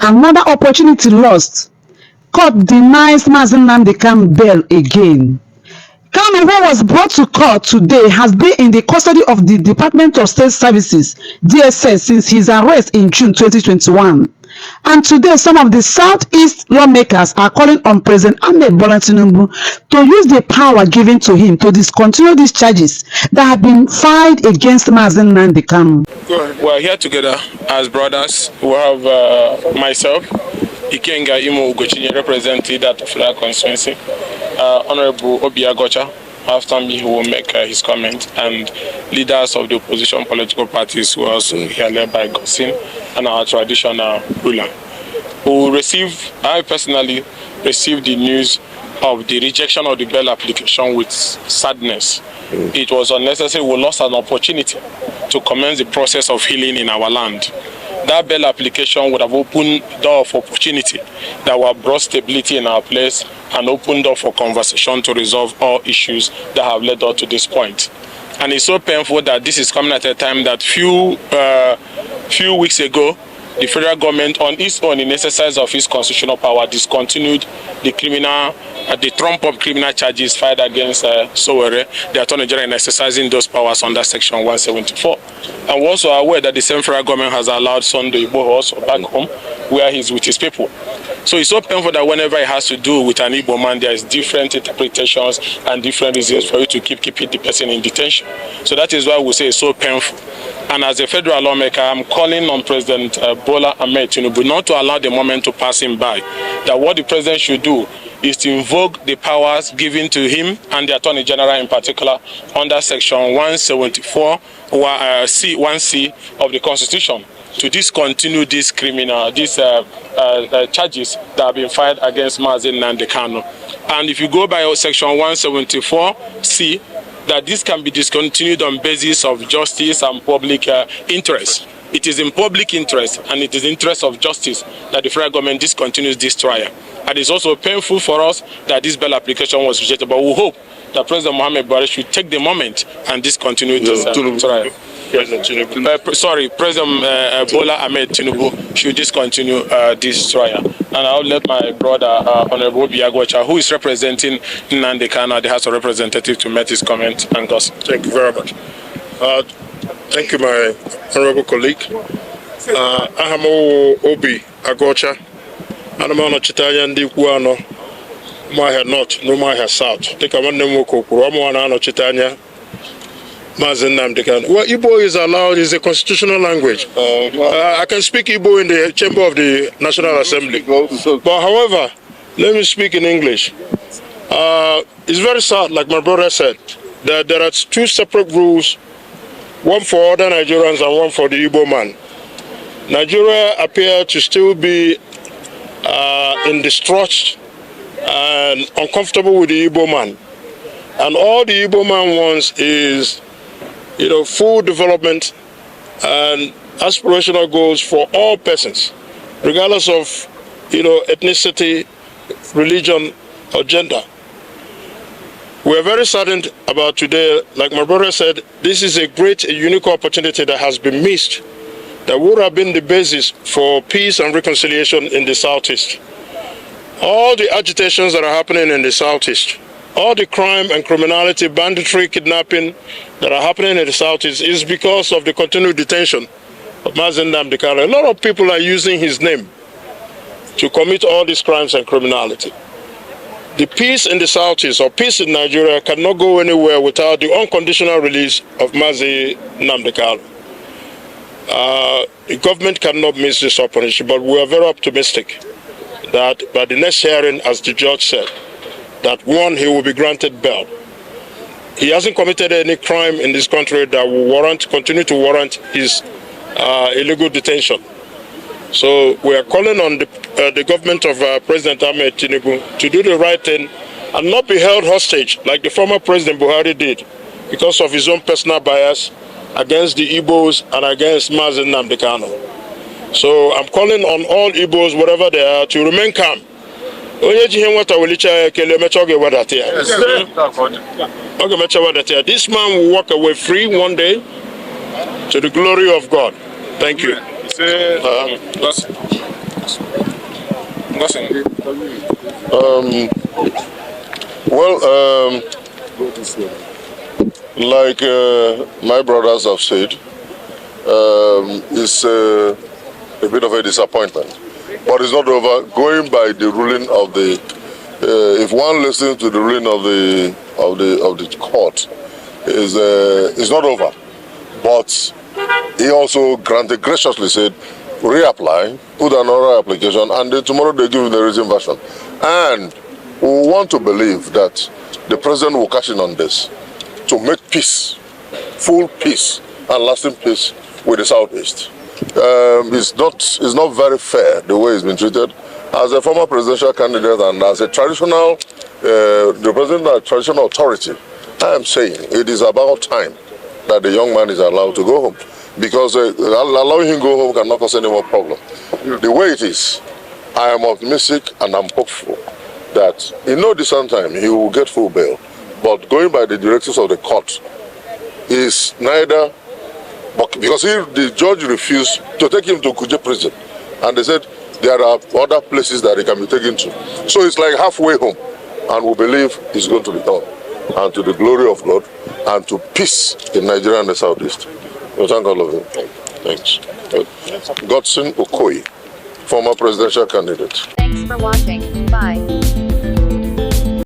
Another opportunity lost. Court denies Nnamdi Kanu bail again. Kanu, who was brought to court today, has been in the custody of the Department of State Services (DSS) since his arrest in June 2021. And today, some of the Southeast lawmakers are calling on President Ahmed Bola Tinubu to use the power given to him to discontinue these charges that have been filed against Nnamdi Kanu. We are here together as brothers. We have myself, Ikenga Imo Ugochini, representing that federal constituency. Honorable Obiagocha, after me, he will make his comment, and leaders of the opposition political parties who are also here led by Gosin and our traditional ruler. I personally received the news of the rejection of the bail application with sadness. It was unnecessary. We lost an opportunity to commence the process of healing in our land. That bail application would have opened door of opportunity that would have brought stability in our place and opened door for conversation to resolve all issues that have led us to this point. And it's so painful that this is coming at a time that few weeks ago, the federal government, on its own, in exercise of its constitutional power, discontinued the trump-up criminal charges filed against Sowore, the Attorney General, in exercising those powers under Section 174. And we're also aware that the same federal government has allowed Sunday Igbo also back home, where he's with his people. So it's so painful that whenever it has to do with an Igbo man, there is different interpretations and different reasons for you to keeping the person in detention. So that is why we say it's so painful. And as a federal lawmaker, I'm calling on President Bola Ahmed Tinubu not to allow the moment to pass him by. That what the president should do is to invoke the powers given to him and the Attorney General in particular under Section 174, 1C of the Constitution to discontinue these charges that have been filed against Nnamdi Kanu. And if you go by Section 174C, that this can be discontinued on basis of justice and public interest. It is in public interest and it is in interest of justice that the federal government discontinues this trial. And it's also painful for us that this bail application was rejected, but we hope that President Muhammad Buhari should take the moment and discontinue this trial. President Bola Ahmed Tinubu should discontinue this trial. And I'll let my brother, Honorable Obiagocha, who is representing Nnamdi Kanu, the House of Representatives, to make his comment and goes. Thank you very much. Thank you, my honorable colleague. Ahamo Obi Agocha. Anamano Chitaya ndi Kuano, Mahia North, no Mahia South. Take a one name Kuano Chitanya. Nnamdi Kanu. Well, Igbo is allowed, is a constitutional language. I can speak Igbo in the chamber of the National Assembly. But however, let me speak in English. It's very sad, like my brother said, that there are two separate rules, one for other Nigerians and one for the Igbo man. Nigeria appears to still be in distrust and uncomfortable with the Igbo man. And all the Igbo man wants is, full development and aspirational goals for all persons, regardless of, ethnicity, religion, or gender. We are very saddened about today. Like my brother said, this is a great, unique opportunity that has been missed, that would have been the basis for peace and reconciliation in the Southeast. All the agitations that are happening in the Southeast, all the crime and criminality, banditry, kidnapping that are happening in the Southeast is because of the continued detention of Nnamdi Kanu. A lot of people are using his name to commit all these crimes and criminality. The peace in the Southeast, or peace in Nigeria, cannot go anywhere without the unconditional release of Nnamdi Kanu. The government cannot miss this opportunity, but we are very optimistic that by the next hearing, as the judge said, that one, he will be granted bail. He hasn't committed any crime in this country that will continue to warrant his illegal detention. So we are calling on the government of President Ahmed Tinubu to do the right thing and not be held hostage like the former President Buhari did because of his own personal bias against the Igbos and against Nnamdi Kanu. So I'm calling on all Igbos, wherever they are, to remain calm. This man will walk away free one day to the glory of God. Thank you. Well, like my brothers have said, it's a bit of a disappointment, but it's not over. Going by the ruling of the, if one listens to the ruling of the court, is not over. But he also graciously said, reapply, put another application, and then tomorrow they give him the written version. And we want to believe that the president will cash in on this to make peace, full peace and lasting peace with the Southeast. It's not very fair the way he's been treated. As a former presidential candidate and as a traditional, the president of traditional authority, I am saying it is about time that the young man is allowed to go home, because allowing him to go home cannot cause any more problem. The way it is, I am optimistic and I'm hopeful that in no distant time he will get full bail. But going by the directives of the court is neither, because the judge refused to take him to Kuje prison, and they said there are other places that he can be taken to. So it's like halfway home, and we believe it's going to be done, and to the glory of God, and to peace in Nigeria and the Southeast. We thank all of you. Thanks. Godson Okoye, former presidential candidate. Thanks for watching. Bye.